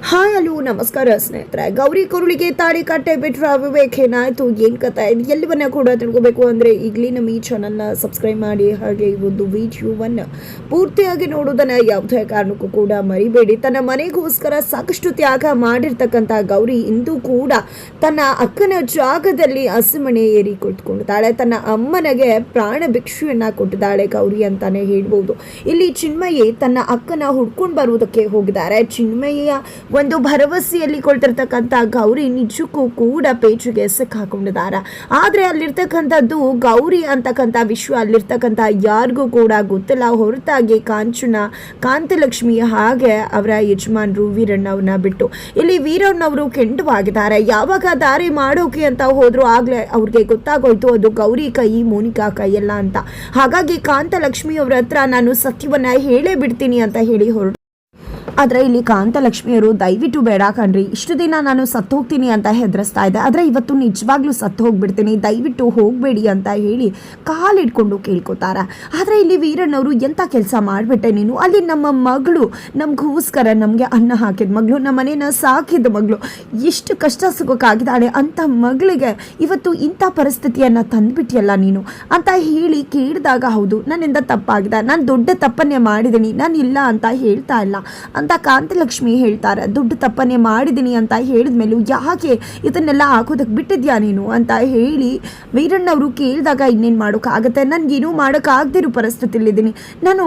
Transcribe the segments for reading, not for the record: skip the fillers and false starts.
Hi hello ನಮಸ್ಕಾರ ಸ್ನೇಹಿತರೆ. ಗೌರಿ ಕುರುಳಿಗೆ ತಾಳಿ ಕಟ್ಟೆ ಬಿಟ್ರ ವಿವೇಕ್ ಏನಾಯ್ತು, ಏನ್ ಕಥೆ, ಎಲ್ಲವನ್ನ ಕೂಡ ತಿಳ್ಕೋಬೇಕು ಅಂದ್ರೆ ಈಗಲೇ ನಮ್ಮ ಈ ಚಾನಲ್ನ ಸಬ್ಸ್ಕ್ರೈಬ್ ಮಾಡಿ, ಹಾಗೆ ಈ ಒಂದು ವಿಡಿಯೋವನ್ನು ಪೂರ್ತಿಯಾಗಿ ನೋಡೋದನ್ನ ಯಾವುದೇ ಕಾರಣಕ್ಕೂ ಕೂಡ ಮರಿಬೇಡಿ. ತನ್ನ ಮನೆಗೋಸ್ಕರ ಸಾಕಷ್ಟು ತ್ಯಾಗ ಮಾಡಿರ್ತಕ್ಕಂಥ ಗೌರಿ ಇಂದು ಕೂಡ ತನ್ನ ಅಕ್ಕನ ಜಾಗದಲ್ಲಿ ಹಸಿಮಣೆ ಏರಿ ಕುಳಿತುಕೊಂಡಿದ್ದಾಳೆ. ತನ್ನ ಅಮ್ಮನಿಗೆ ಪ್ರಾಣ ಭಿಕ್ಷೆಯನ್ನ ಕೊಟ್ಟಿದ್ದಾಳೆ ಗೌರಿ ಅಂತಾನೆ ಹೇಳ್ಬೋದು. ಇಲ್ಲಿ ಚಿನ್ಮಯಿ ತನ್ನ ಅಕ್ಕನ ಹುಡ್ಕೊಂಡು ಬರುವುದಕ್ಕೆ ಹೋಗಿದ್ದಾರೆ. ಚಿನ್ಮಯಿಯ ಒಂದು ಭರವಸೆಯಲ್ಲಿ ಕೊಳ್ತಿರ್ತಕ್ಕಂಥ ಗೌರಿ ನಿಜಕ್ಕೂ ಕೂಡ ಪೇಚಿಗೆ ಸಿಕ್ಕಾಕೊಂಡಿದ್ದಾರೆ. ಆದರೆ ಅಲ್ಲಿರ್ತಕ್ಕಂಥದ್ದು ಗೌರಿ ಅಂತಕ್ಕಂಥ ವಿಶ್ವ ಅಲ್ಲಿರ್ತಕ್ಕಂಥ ಯಾರಿಗೂ ಕೂಡ ಗೊತ್ತಿಲ್ಲ ಹೊರತಾಗಿ ಕಾಂತಲಕ್ಷ್ಮಿ ಹಾಗೆ ಅವರ ಯಜಮಾನರು ವೀರಣ್ಣವ್ರನ್ನ ಬಿಟ್ಟು. ಇಲ್ಲಿ ವೀರಣ್ಣವರು ಕೆಂಡವಾಗಿದ್ದಾರೆ. ಯಾವಾಗ ದಾರಿ ಮಾಡೋಕೆ ಅಂತ ಹೋದ್ರು ಆಗ್ಲೇ ಅವ್ರಿಗೆ ಗೊತ್ತಾಗೋಯ್ತು ಅದು ಗೌರಿ ಕೈ ಮೋನಿಕಾ ಕೈಯಲ್ಲ ಅಂತ. ಹಾಗಾಗಿ ಕಾಂತಲಕ್ಷ್ಮಿ ಅವ್ರ ಹತ್ರ ನಾನು ಸತ್ಯವನ್ನ ಹೇಳೇ ಬಿಡ್ತೀನಿ ಅಂತ ಹೇಳಿ ಹೊರಟು. ಆದರೆ ಇಲ್ಲಿ ಕಾಂತಲಕ್ಷ್ಮಿಯವರು ದಯವಿಟ್ಟು ಬೇಡ ಕಣ್ರಿ, ಇಷ್ಟು ದಿನ ನಾನು ಸತ್ತು ಹೋಗ್ತೀನಿ ಅಂತ ಹೆದರಿಸ್ತಾ ಇದ್ದೆ, ಆದರೆ ಇವತ್ತು ನಿಜವಾಗ್ಲೂ ಸತ್ತು ಹೋಗ್ಬಿಡ್ತೀನಿ, ದಯವಿಟ್ಟು ಹೋಗಬೇಡಿ ಅಂತ ಹೇಳಿ ಕಾಲಿಡ್ಕೊಂಡು ಕೇಳ್ಕೊತಾರೆ. ಆದರೆ ಇಲ್ಲಿ ವೀರಣ್ಣವರು ಎಂಥ ಕೆಲಸ ಮಾಡಿಬಿಟ್ಟೆ ನೀನು, ಅಲ್ಲಿ ನಮ್ಮ ಮಗಳು ನಮಗೋಸ್ಕರ ನಮಗೆ ಅನ್ನ ಹಾಕಿದ ಮಗಳು, ನಮ್ಮ ಮನೇನ ಸಾಕಿದ ಮಗಳು, ಎಷ್ಟು ಕಷ್ಟ ಸುಖಕ್ಕಾಗಿದ್ದಾಳೆ ಅಂತ ಮಗಳಿಗೆ ಇವತ್ತು ಇಂಥ ಪರಿಸ್ಥಿತಿಯನ್ನು ತಂದುಬಿಟ್ಟಿಯಲ್ಲ ನೀನು ಅಂತ ಹೇಳಿ ಕೇಳಿದಾಗ ಹೌದು ನನ್ನಿಂದ ತಪ್ಪಾಗಿದೆ, ನಾನು ದೊಡ್ಡ ತಪ್ಪನ್ನೇ ಮಾಡಿದ್ದೀನಿ, ನಾನು ಇಲ್ಲ ಅಂತ ಹೇಳ್ತಾ ಇಲ್ಲ ಅಂತ ಕಾಂತಲಕ್ಷ್ಮಿ ಹೇಳ್ತಾರೆ. ದುಡ್ಡು ತಪ್ಪನ್ನೇ ಮಾಡಿದ್ದೀನಿ ಅಂತ ಹೇಳಿದ ಮೇಲೂ ಯಾಕೆ ಇದನ್ನೆಲ್ಲ ಹಾಕೋದಕ್ಕೆ ಬಿಟ್ಟಿದ್ಯಾ ನೀನು ಅಂತ ಹೇಳಿ ವೀರಣ್ಣವರು ಕೇಳಿದಾಗ ಇನ್ನೇನು ಮಾಡೋಕ್ಕಾಗತ್ತೆ, ನನಗೇನೂ ಮಾಡೋಕ್ಕಾಗದಿರೋ ಪರಿಸ್ಥಿತಿಯಲ್ಲಿದ್ದೀನಿ, ನಾನು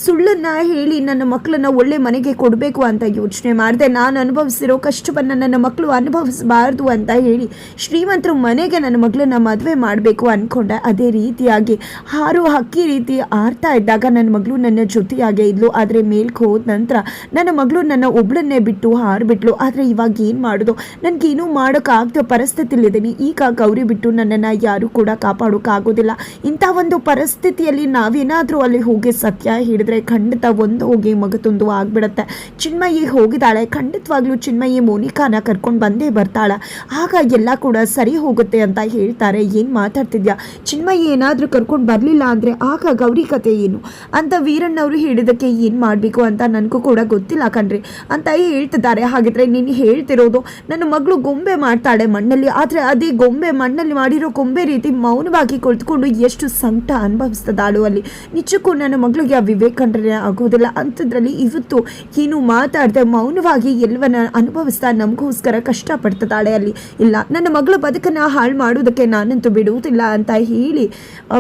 ಸುಳ್ಳನ್ನು ಹೇಳಿ ನನ್ನ ಮಕ್ಕಳನ್ನ ಒಳ್ಳೆ ಮನೆಗೆ ಕೊಡಬೇಕು ಅಂತ ಯೋಚನೆ ಮಾಡಿದೆ, ನಾನು ಅನುಭವಿಸಿರೋ ಕಷ್ಟವನ್ನು ನನ್ನ ಮಕ್ಕಳು ಅನುಭವಿಸಬಾರ್ದು ಅಂತ ಹೇಳಿ ಶ್ರೀಮಂತರ ಮನೆಗೆ ನನ್ನ ಮಗಳನ್ನ ಮದುವೆ ಮಾಡಬೇಕು ಅಂದ್ಕೊಂಡೆ. ಅದೇ ರೀತಿಯಾಗಿ ಹಾರೋ ಹಕ್ಕಿ ರೀತಿ ಆಡ್ತಾ ಇದ್ದಾಗ ನನ್ನ ಮಗಳು ನನ್ನ ಜೊತೆಯಾಗೇ ಇದ್ಲು. ಆದರೆ ಮೇಲ್ಕೆ ಹೋದ ನಂತರ ನನ್ನ ಮಗಳು ನನ್ನ ಒಬ್ಳನ್ನೇ ಬಿಟ್ಟು ಹಾರಿಬಿಟ್ಲು. ಆದರೆ ಇವಾಗ ಏನು ಮಾಡೋದು, ನನಗೇನೂ ಮಾಡೋಕ್ಕಾಗದ ಪರಿಸ್ಥಿತಿಲಿದ್ದೀನಿ. ಈಗ ಗೌರಿ ಬಿಟ್ಟು ನನ್ನನ್ನು ಯಾರೂ ಕೂಡ ಕಾಪಾಡೋಕ್ಕಾಗೋದಿಲ್ಲ. ಇಂಥ ಒಂದು ಪರಿಸ್ಥಿತಿಯಲ್ಲಿ ನಾವೇನಾದರೂ ಅಲ್ಲಿ ಹೋಗಿ ಸತ್ಯ ಹೇಳಿದ್ರೆ ಖಂಡಿತ ಒಂದು ಹೋಗಿ ಮಗತೊಂದು ಆಗ್ಬಿಡತ್ತೆ. ಚಿನ್ಮಯಿ ಹೋಗಿದ್ದಾಳೆ, ಖಂಡಿತವಾಗ್ಲೂ ಚಿನ್ಮಯಿ ಮೋನಿಕಾನ ಕರ್ಕೊಂಡು ಬಂದೇ ಬರ್ತಾಳೆ, ಆಗ ಎಲ್ಲ ಕೂಡ ಸರಿ ಹೋಗುತ್ತೆ ಅಂತ ಹೇಳ್ತಾರೆ. ಏನು ಮಾತಾಡ್ತಿದ್ಯಾ, ಚಿನ್ಮಯಿ ಏನಾದರೂ ಕರ್ಕೊಂಡು ಬರಲಿಲ್ಲ ಅಂದರೆ ಆಗ ಗೌರಿ ಕತೆ ಏನು ಅಂತ ವೀರಣ್ಣವರು ಹೇಳಿದಕ್ಕೆ ಏನು ಮಾಡಬೇಕು ಅಂತ ನನಗೂ ಕೂಡ ಗೊತ್ತಿಲ್ಲ ಕಣ್ರಿ ಅಂತ ಹೇಳ್ತಿದ್ದಾರೆ. ಹಾಗಿದ್ರೆ ನೀನು ಹೇಳ್ತಿರೋದು ನನ್ನ ಮಗಳು ಗೊಂಬೆ ಮಾಡ್ತಾಳೆ ಮಣ್ಣಲ್ಲಿ, ಆದರೆ ಅದೇ ಗೊಂಬೆ ಮಣ್ಣಲ್ಲಿ ಮಾಡಿರೋ ಗೊಂಬೆ ರೀತಿ ಮೌನವಾಗಿ ಕುಳಿತುಕೊಂಡು ಎಷ್ಟು ಸಂಕಟ ಅನುಭವಿಸ್ತದಾಳು ಅಲ್ಲಿ. ನಿಜಕ್ಕೂ ನನ್ನ ಮಗಳಿಗೆ ಆ ವಿವೇಕ್ ಕಂಡ್ರೆ ಆಗೋದಿಲ್ಲ ಅಂಥದ್ರಲ್ಲಿ ಇವತ್ತು ಏನು ಮಾತಾಡದೆ ಮೌನವಾಗಿ ಎಲ್ಲವನ್ನ ಅನುಭವಿಸ್ತಾ ನಮಗೋಸ್ಕರ ಕಷ್ಟಪಡ್ತಿದ್ದಾಳೆ ಅಲ್ಲಿ. ಇಲ್ಲ, ನನ್ನ ಮಗಳ ಬದುಕನ್ನು ಹಾಳು ಮಾಡೋದಕ್ಕೆ ನಾನಂತೂ ಬಿಡುವುದಿಲ್ಲ ಅಂತ ಹೇಳಿ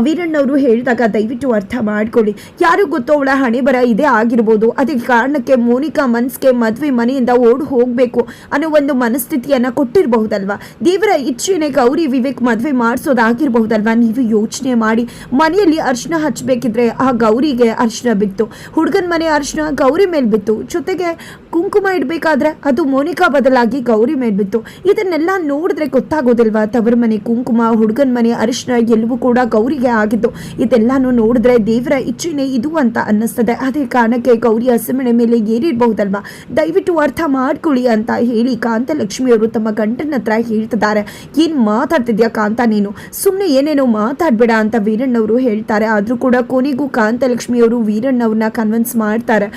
ವೀರಣ್ಣವರು ಹೇಳಿದಾಗ ದಯವಿಟ್ಟು ಅರ್ಥ ಮಾಡ್ಕೊಳ್ಳಿ. ಯಾರು ಗೊತ್ತೋ ಅವಳ ಹಣೆ ಬರ ಇದೇ ಆಗಿರ್ಬೋದು. ಅದಕ್ಕೆ ಕಾರಣಕ್ಕೆ ಮೋನಿಕಾ ಮನ್ಸ್ಗೆ ಮದುವೆ ಮನೆಯಿಂದ ಓಡಿ ಹೋಗಬೇಕು ಅನ್ನೋ ಒಂದು ಮನಸ್ಥಿತಿಯನ್ನು ಕೊಟ್ಟಿರಬಹುದಲ್ವಾ. ದೇವರ ಇಚ್ಛೆನೆ ಗೌರಿ ವಿವೇಕ್ ಮದುವೆ ಮಾಡಿಸೋದಾಗಿರ್ಬಹುದಲ್ವಾ. ನೀವು ಯೋಚನೆ ಮಾಡಿ, ಮನೆಯಲ್ಲಿ ಅರ್ಶಿನ ಹಚ್ಚಬೇಕಿದ್ರೆ ಆ ಗೌರಿಗೆ ಅರ್ಶಿನ ಬಿತ್ತು, ಹುಡುಗನ ಮನೆ ಅರ್ಶಿನ ಗೌರಿ ಮೇಲೆ ಬಿತ್ತು, ಜೊತೆಗೆ ಕುಂಕುಮ ಇಡಬೇಕಾದ್ರೆ ಅದು ಮೋನಿಕಾ ಬದಲಾಗಿ ಗೌರಿ ಮೇಲೆ ಬಿತ್ತು. ಇದನ್ನೆಲ್ಲ ನೋಡಿದ್ರೆ ಗೊತ್ತಾಗೋದಿಲ್ವಾ, ತವರ ಮನೆ ಕುಂಕುಮ ಹುಡುಗನ ಮನೆ ಅರಿಶಿನ ಎಲ್ಲವೂ ಕೂಡ ಗೌರಿಗೆ ಆಗಿದ್ದು. ಇದೆಲ್ಲಾನು ನೋಡಿದ್ರೆ ದೇವರ ಇಚ್ಛೆನೆ ಇದು ಅಂತ ಅನ್ನಿಸ್ತದೆ. ಅದೇ ಕಾರಣಕ್ಕೆ ಗೌರಿ ಹಸಿಮಣೆ ಮೇಲೆ ಏರಿರಬಹುದಲ್ವಾ, ದಯವಿಟ್ಟು ಅರ್ಥ ಮಾಡ್ಕೊಳ್ಳಿ ಅಂತ ಹೇಳಿ ಕಾಂತಲಕ್ಷ್ಮಿಯವರು ತಮ್ಮ ಗಂಡನ ಹತ್ರ ಹೇಳ್ತಿದ್ದಾರೆ. ಏನು ಮಾತಾಡ್ತಿದ್ಯಾ ಕಾಂತ, ನೀನು ಸುಮ್ಮನೆ ಏನೇನೋ ಮಾತಾಡಬೇಡ ಅಂತ ವೀರಣ್ಣವರು ಹೇಳ್ತಾರೆ. ಆದರೂ ಕೂಡ ಕೊನೆಗೂ ಕಾಂತಲಕ್ಷ್ಮಿಯವರು ವೀರಣ್ಣವ್ರನ್ನ ಕನ್ವಿನ್ಸ್ ಮಾಡ್ತಾರೆ.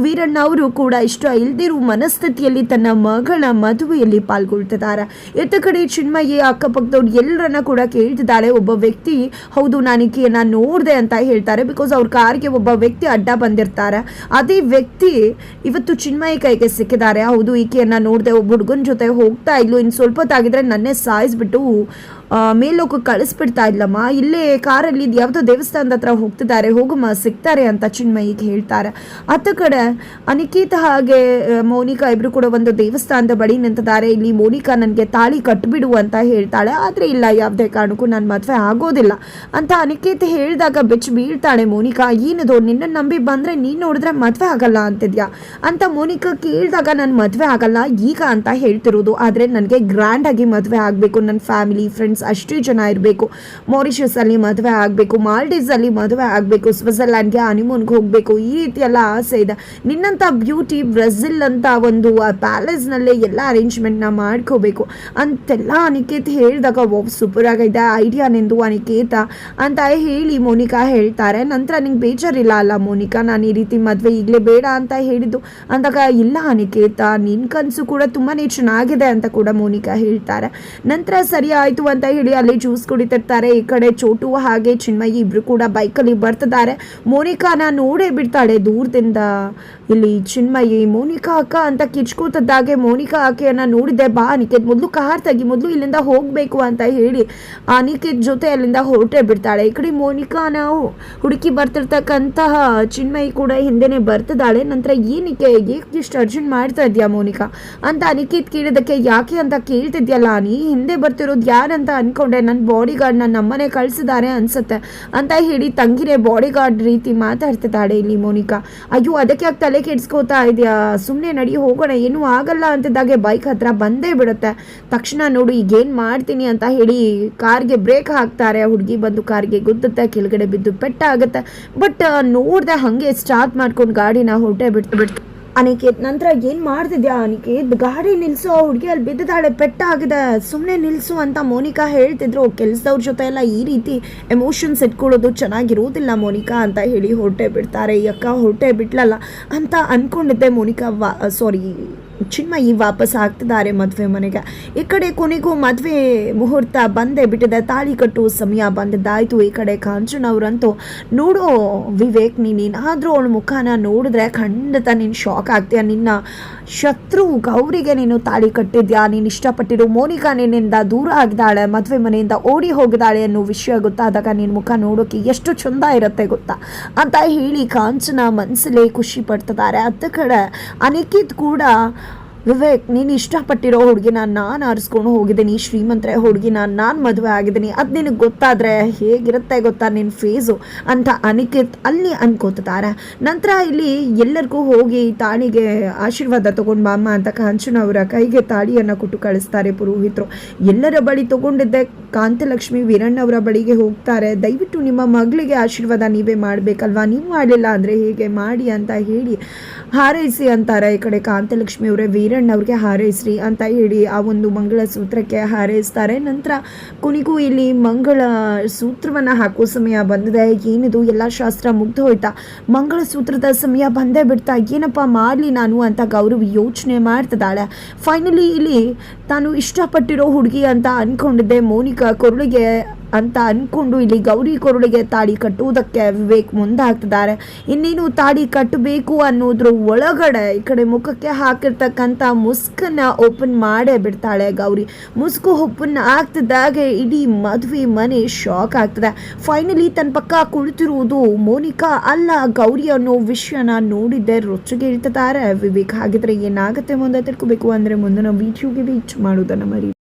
ವೀರಣ್ಣ ಅವರು ಕೂಡ ಇಷ್ಟ ಇಲ್ದಿರೋ ಮನಸ್ಥಿತಿಯಲ್ಲಿ ತನ್ನ ಮಗಳ ಮದುವೆಯಲ್ಲಿ ಪಾಲ್ಗೊಳ್ತಿದ್ದಾರೆ. ಎತ್ತ ಕಡೆ ಚಿನ್ಮಯಿ ಅಕ್ಕಪಕ್ಕದವ್ರು ಎಲ್ಲರನ್ನ ಕೂಡ ಕೇಳ್ತಿದ್ದಾಳೆ. ಒಬ್ಬ ವ್ಯಕ್ತಿ ಹೌದು ನಾನು ಈಕೆಯನ್ನ ನೋಡಿದೆ ಅಂತ ಹೇಳ್ತಾರೆ. ಬಿಕಾಸ್ ಅವ್ರ ಕಾರ್ಗೆ ಒಬ್ಬ ವ್ಯಕ್ತಿ ಅಡ್ಡ ಬಂದಿರ್ತಾರೆ. ಅದೇ ವ್ಯಕ್ತಿ ಇವತ್ತು ಚಿನ್ಮಯಿ ಕೈಗೆ ಸಿಕ್ಕಿದ್ದಾರೆ. ಹೌದು ಈಕೆಯನ್ನ ನೋಡಿದೆ, ಒಬ್ಬ ಹುಡುಗನ ಜೊತೆ ಹೋಗ್ತಾ ಇದ್ಲು, ಇನ್ನು ಸ್ವಲ್ಪ ಹೊತ್ತಾಗಿದ್ರೆ ನನ್ನೇ ಸಾಯಿಸ್ಬಿಟ್ಟು ಮೇಲೋಕೆ ಕಳಿಸ್ಬಿಡ್ತಾ ಇಲ್ಲಮ್ಮ, ಇಲ್ಲೇ ಕಾರಲ್ಲಿ ಯಾವುದೋ ದೇವಸ್ಥಾನದ ಹತ್ರ ಹೋಗ್ತಿದ್ದಾರೆ, ಹೋಗಮ್ಮ ಸಿಗ್ತಾರೆ ಅಂತ ಚಿನ್ಮಯಿಗೆ ಹೇಳ್ತಾರೆ. ಅತ್ತ ಕಡೆ ಅನಿಕೇತ ಹಾಗೆ ಮೋನಿಕಾ ಇಬ್ರು ಕೂಡ ಒಂದು ದೇವಸ್ಥಾನದ ಬಳಿ ನಿಂತಿದ್ದಾರೆ. ಇಲ್ಲಿ ಮೋನಿಕಾ ನನಗೆ ತಾಳಿ ಕಟ್ಬಿಡು ಅಂತ ಹೇಳ್ತಾಳೆ. ಆದರೆ ಇಲ್ಲ, ಯಾವುದೇ ಕಾರಣಕ್ಕೂ ನಾನು ಮದುವೆ ಆಗೋದಿಲ್ಲ ಅಂತ ಅನಿಕೇತ ಹೇಳಿದಾಗ ಬೆಚ್ಚಿ ಬೀಳ್ತಾಳೆ ಮೋನಿಕಾ. ಏನದು ನಿನ್ನ ನಂಬಿ ಬಂದರೆ ನೀನು ನೋಡಿದ್ರೆ ಮದುವೆ ಆಗಲ್ಲ ಅಂತಿದ್ಯಾ ಅಂತ ಮೋನಿಕಾ ಕೇಳಿದಾಗ ನಾನು ಮದುವೆ ಆಗಲ್ಲ ಈಗ ಅಂತ ಹೇಳ್ತಿರೋದು, ಆದರೆ ನನಗೆ ಗ್ರ್ಯಾಂಡಾಗಿ ಮದುವೆ ಆಗಬೇಕು, ನನ್ನ ಫ್ಯಾಮಿಲಿ ಫ್ರೆಂಡ್ಸ್ ಫ್ರೆಂಡ್ಸ್ ಅಷ್ಟೇ ಜನ ಇರಬೇಕು. ಮಾರಿಷಸ್ ಅಲ್ಲಿ ಮದುವೆ ಆಗಬೇಕು, ಮಾಲ್ಡೀವ್ಸ್ ಅಲ್ಲಿ ಮದುವೆ ಆಗಬೇಕು, ಸ್ವಿಟ್ಜರ್ಲ್ಯಾಂಡ್ಗೆ ಹನಿಮೂನ್ಗೆ ಹೋಗಬೇಕು, ಈ ರೀತಿ ಎಲ್ಲ ಆಸೆ ಇದೆ. ನಿನ್ನಂಥ ಬ್ಯೂಟಿ ಬ್ರೆಜಿಲ್ ಅಂತ ಒಂದು ಪ್ಯಾಲೇಸ್ನಲ್ಲೇ ಎಲ್ಲ ಅರೇಂಜ್ಮೆಂಟ್ನ ಮಾಡ್ಕೋಬೇಕು ಅಂತೆಲ್ಲ ಅನಿಕೇತ್ ಹೇಳಿದಾಗ ಸೂಪರ್ ಆಗಿದೆ ಐಡಿಯಾ ನಿಂದು ಅನಿಕೇತ ಅಂತ ಹೇಳಿ ಮೋನಿಕಾ ಹೇಳ್ತಾರೆ. ನಂತರ ನಿಂಗೆ ಬೇಜಾರಿಲ್ಲ ಅಲ್ಲ ಮೋನಿಕಾ ನಾನು ಈ ರೀತಿ ಮದುವೆ ಈಗಲೇ ಬೇಡ ಅಂತ ಹೇಳಿದ್ದು ಅಂದಾಗ, ಇಲ್ಲ ಅನಿಕೇತ ನಿನ್ನ ಕನಸು ಕೂಡ ತುಂಬಾ ಚೆನ್ನಾಗಿದೆ ಅಂತ ಕೂಡ ಮೋನಿಕಾ ಹೇಳ್ತಾರೆ. ನಂತರ ಸರಿ ಆಯಿತು ಅಂತ ಹೇಳಿ ಅಲ್ಲಿ ಜ್ಯೂಸ್ ಕುಡಿತಿರ್ತಾರೆ. ಈ ಕಡೆ ಚೋಟು ಹಾಗೆ ಚಿನ್ಮಯಿ ಇಬ್ರು ಕೂಡ ಬೈಕಲ್ಲಿ ಬರ್ತಿದ್ದಾರೆ. ಮೋನಿಕಾನ ನೋಡೇ ಬಿಡ್ತಾಳೆ ದೂರದಿಂದ. ಇಲ್ಲಿ ಚಿನ್ಮಯಿ ಮೋನಿಕಾ ಅಕ್ಕ ಅಂತ ಕಿಚ್ಕೋತದ್ದಾಗೆ ಮೋನಿಕಾ ಆಕೆಯನ್ನ ನೋಡಿದೆ, ಬಾ ಅನಿಕೇತ್ ಮೊದಲು ಕಾರ್ ತೆಗಿ, ಮೊದಲು ಇಲ್ಲಿಂದ ಹೋಗಬೇಕು ಅಂತ ಹೇಳಿ ಅನಿಕೇತ್ ಜೊತೆ ಅಲ್ಲಿಂದ ಹೊರಟೇ ಬಿಡ್ತಾಳೆ. ಈ ಕಡೆ ಮೋನಿಕಾನ ಹುಡುಕಿ ಬರ್ತಿರ್ತಕ್ಕಂತಹ ಚಿನ್ಮಯಿ ಕೂಡ ಹಿಂದೆನೆ ಬರ್ತಿದ್ದಾಳೆ. ನಂತರ ಏನಕ್ಕೆ ಇಷ್ಟು ಅರ್ಜೆಂಟ್ ಮಾಡ್ತಾ ಇದೆಯಾ ಮೋನಿಕಾ ಅಂತ ಅನಿಕೇತ್ ಕೇಳಿದಕ್ಕೆ, ಯಾಕೆ ಅಂತ ಕೇಳ್ತಿದ್ಯಲ್ಲ ನೀ ಹಿಂದೆ ಬರ್ತಿರೋದು ಯಾರಂತ ಅನ್ಕೊಂಡೆ, ನನ್ನ ಬಾಡಿ ಗಾರ್ಡ್ ನನ್ನ ನಮ್ಮನೆ ಕಳಿಸಿದ್ದಾರೆ ಅನ್ಸುತ್ತೆ ಅಂತ ಹೇಳಿ ತಂಗಿನೇ ಬಾಡಿ ಗಾರ್ಡ್ ರೀತಿ ಮಾತಾಡ್ತಿದ್ದಾಳೆ ಇಲ್ಲಿ ಮೋನಿಕಾ. ಅಯ್ಯೋ ಅದಕ್ಕೆ ಯಾಕೆ ತಲೆ ಕೆಡ್ಸ್ಕೋತಾ ಇದೆಯಾ, ಸುಮ್ಮನೆ ನಡಿ ಹೋಗೋಣ, ಏನೂ ಆಗಲ್ಲ ಅಂತಿದ್ದಾಗೆ ಬೈಕ್ ಹತ್ರ ಬಂದೇ ಬಿಡುತ್ತೆ. ತಕ್ಷಣ ನೋಡು ಈಗೇನು ಮಾಡ್ತೀನಿ ಅಂತ ಹೇಳಿ ಕಾರ್ಗೆ ಬ್ರೇಕ್ ಹಾಕ್ತಾರೆ. ಹುಡುಗಿ ಬಂದು ಕಾರ್ಗೆ ಗುದ್ದುತ್ತೆ, ಕೆಳಗಡೆ ಬಿದ್ದು ಪೆಟ್ಟಾಗುತ್ತೆ. ಬಟ್ ನೋಡ್ದೆ ಹಾಗೆ ಸ್ಟಾರ್ಟ್ ಮಾಡ್ಕೊಂಡು ಗಾಡಿನ ಹೊರಟೇ ಬಿಟ್ಟು ಅನಿಕೇತ್. ನಂತರ ಏನು ಮಾಡ್ತಿದ್ಯಾ ಅನಿಕೇತ್, ಗಾಡಿ ನಿಲ್ಲಿಸು, ಹುಡುಗಿ ಅಲ್ಲಿ ಬಿದ್ದಿದ್ದಾಳೆ, ಪೆಟ್ಟಾಗಿದೆ, ಸುಮ್ಮನೆ ನಿಲ್ಲಿಸು ಅಂತ ಮೋನಿಕಾ ಹೇಳ್ತಿದ್ರು. ಕೆಲಸದವ್ರ ಜೊತೆ ಎಲ್ಲ ಈ ರೀತಿ ಎಮೋಷನ್ಸ್ ಇಟ್ಕೊಳ್ಳೋದು ಚೆನ್ನಾಗಿರೋದಿಲ್ಲ ಮೋನಿಕಾ ಅಂತ ಹೇಳಿ ಹೊರಟೇ ಬಿಡ್ತಾರೆ. ಈ ಅಕ್ಕ ಹೊರಟೇ ಬಿಟ್ಲಲ್ಲ ಅಂತ ಅಂದ್ಕೊಂಡಿದ್ದೆ ಮೋನಿಕಾ ಚಿನ್ಮಯಿ ವಾಪಸ್ ಆಗ್ತಿದ್ದಾರೆ ಮದುವೆ ಮನೆಗೆ. ಈ ಕಡೆ ಕೊನೆಗೂ ಮದುವೆ ಮುಹೂರ್ತ ಬಂದೇ ಬಿಟ್ಟಿದೆ, ತಾಳಿ ಕಟ್ಟುವ ಸಮಯ ಬಂದಿದ್ದಾಯಿತು. ಈ ಕಡೆ ಕಾಂಚನವ್ರಂತೂ ನೋಡೋ ವಿವೇಕ್, ನೀನೇನಾದರೂ ಅವಳ ಮುಖನ ನೋಡಿದ್ರೆ ಖಂಡಿತ ನೀನು ಶಾಕ್ ಆಗ್ತೀಯ. ನಿನ್ನ ಶತ್ರು ಗೌರಿಗೆ ನೀನು ತಾಳಿ ಕಟ್ಟಿದ್ಯಾ, ನೀನು ಇಷ್ಟಪಟ್ಟಿರೋ ಮೋನಿಕಾ ನಿನ್ನಿಂದ ದೂರ ಆಗಿದ್ದಾಳೆ, ಮದುವೆ ಮನೆಯಿಂದ ಓಡಿ ಹೋಗಿದ್ದಾಳೆ ಅನ್ನೋ ವಿಷಯ ಗೊತ್ತಾದಾಗ ನಿನ್ನ ಮುಖ ನೋಡೋಕೆ ಎಷ್ಟು ಚಂದ ಇರುತ್ತೆ ಗೊತ್ತಾ ಅಂತ ಹೇಳಿ ಕಾಂಚನ ಮನಸ್ಸಲ್ಲೇ ಖುಷಿ ಪಡ್ತಿದ್ದಾರೆ. ಅತ್ತ ಕಡೆ ಅನಿಕೇತ್ ಕೂಡ, ವಿವೇಕ್ ನೀನು ಇಷ್ಟಪಟ್ಟಿರೋ ಹುಡುಗಿನ ನಾನು ಆರಿಸ್ಕೊಂಡು ಹೋಗಿದ್ದೀನಿ, ಶ್ರೀಮಂತರ ಹುಡುಗಿನ ನಾನು ಮದುವೆ ಆಗಿದ್ದೀನಿ, ಅದು ನಿನಗೆ ಗೊತ್ತಾದರೆ ಹೇಗಿರುತ್ತೆ ಗೊತ್ತಾ ನಿನ್ನ ಫೇಸು ಅಂತ ಅನಿಕೇತ್ ಅಲ್ಲಿ ಅನ್ಕೋತಿದ್ದಾರೆ. ನಂತರ ಇಲ್ಲಿ ಎಲ್ಲರಿಗೂ ಹೋಗಿ ತಾಳಿಗೆ ಆಶೀರ್ವಾದ ತೊಗೊಂಡು ಬಾಮ್ಮ ಅಂತ ಕಾಂಚನ ಅವರ ಕೈಗೆ ತಾಳಿಯನ್ನು ಕೊಟ್ಟು ಕಳಿಸ್ತಾರೆ ಪುರೋಹಿತರು. ಎಲ್ಲರ ಬಳಿ ತೊಗೊಂಡಿದ್ದೆ ಕಾಂತಲಕ್ಷ್ಮಿ ವೀರಣ್ಣವರ ಬಳಿಗೆ ಹೋಗ್ತಾರೆ. ದಯವಿಟ್ಟು ನಿಮ್ಮ ಮಗಳಿಗೆ ಆಶೀರ್ವಾದ ನೀವೇ ಮಾಡಬೇಕಲ್ವಾ, ನೀವು ಮಾಡಲಿಲ್ಲ ಅಂದರೆ ಹೇಗೆ ಮಾಡಿ ಅಂತ ಹೇಳಿ ಹಾರೈಸಿ ಅಂತಾರೆ. ಈ ಕಡೆ ಕಾಂತಲಕ್ಷ್ಮಿ ಅವರೇ ವೀರಣ್ಣವ್ರಿಗೆ ಹಾರೈಸ್ರಿ ಅಂತ ಹೇಳಿ ಆ ಒಂದು ಮಂಗಳ ಸೂತ್ರಕ್ಕೆ ಹಾರೈಸ್ತಾರೆ. ನಂತರ ಕೊನೆಗೂ ಇಲ್ಲಿ ಮಂಗಳ ಸೂತ್ರವನ್ನು ಹಾಕೋ ಸಮಯ ಬಂದಿದೆ. ಏನಿದು ಎಲ್ಲ ಶಾಸ್ತ್ರ ಮುಗ್ದು ಹೋಯ್ತಾ, ಮಂಗಳ ಸೂತ್ರದ ಸಮಯ ಬಂದೇ ಬಿಡ್ತಾ, ಏನಪ್ಪ ಮಾಡಲಿ ನಾನು ಅಂತ ಗೌರವಿ ಯೋಚನೆ ಮಾಡ್ತಿದ್ದಾಳೆ. ಫೈನಲಿ ಇಲ್ಲಿ ತಾನು ಇಷ್ಟಪಟ್ಟಿರೋ ಹುಡುಗಿ ಅಂತ ಅಂದ್ಕೊಂಡಿದ್ದೆ ಮೋನಿಕಾ ಕೊರಳಿಗೆ ಅಂತ ಅಂದ್ಕೊಂಡು ಇಲ್ಲಿ ಗೌರಿ ಕೊರಳಿಗೆ ತಾಳಿ ಕಟ್ಟುವುದಕ್ಕೆ ವಿವೇಕ್ ಮುಂದಾಗ್ತಿದ್ದಾರೆ. ಇನ್ನೇನು ತಾಳಿ ಕಟ್ಟಬೇಕು ಅನ್ನೋದ್ರ ಒಳಗಡೆ ಈ ಕಡೆ ಮುಖಕ್ಕೆ ಹಾಕಿರ್ತಕ್ಕಂಥ ಮುಸ್ಕನ್ನ ಓಪನ್ ಮಾಡೇ ಬಿಡ್ತಾಳೆ ಗೌರಿ. ಮುಸ್ಕು ಓಪನ್ ಆಗ್ತಿದ್ದಾಗೆ ಇಡೀ ಮದುವೆ ಮನೆ ಶಾಕ್ ಆಗ್ತದೆ. ಫೈನಲಿ ತನ್ನ ಪಕ್ಕ ಕುಳಿತಿರುವುದು ಮೋನಿಕಾ ಅಲ್ಲ ಗೌರಿ ಅನ್ನೋ ವಿಷಯನ ನೋಡಿದ್ದೆ ರೊಚ್ಚಿಗೆ ಇಡ್ತಿದ್ದಾರೆ ವಿವೇಕ್. ಹಾಗಿದ್ರೆ ಏನಾಗುತ್ತೆ ಮುಂದೆ ತಿಳ್ಕೋಬೇಕು ಅಂದರೆ ಮುಂದಿನ ವಿಡಿಯೋಗೆ ರೀಚ್ ಮಾಡೋದನ್ನು ಮರಿ.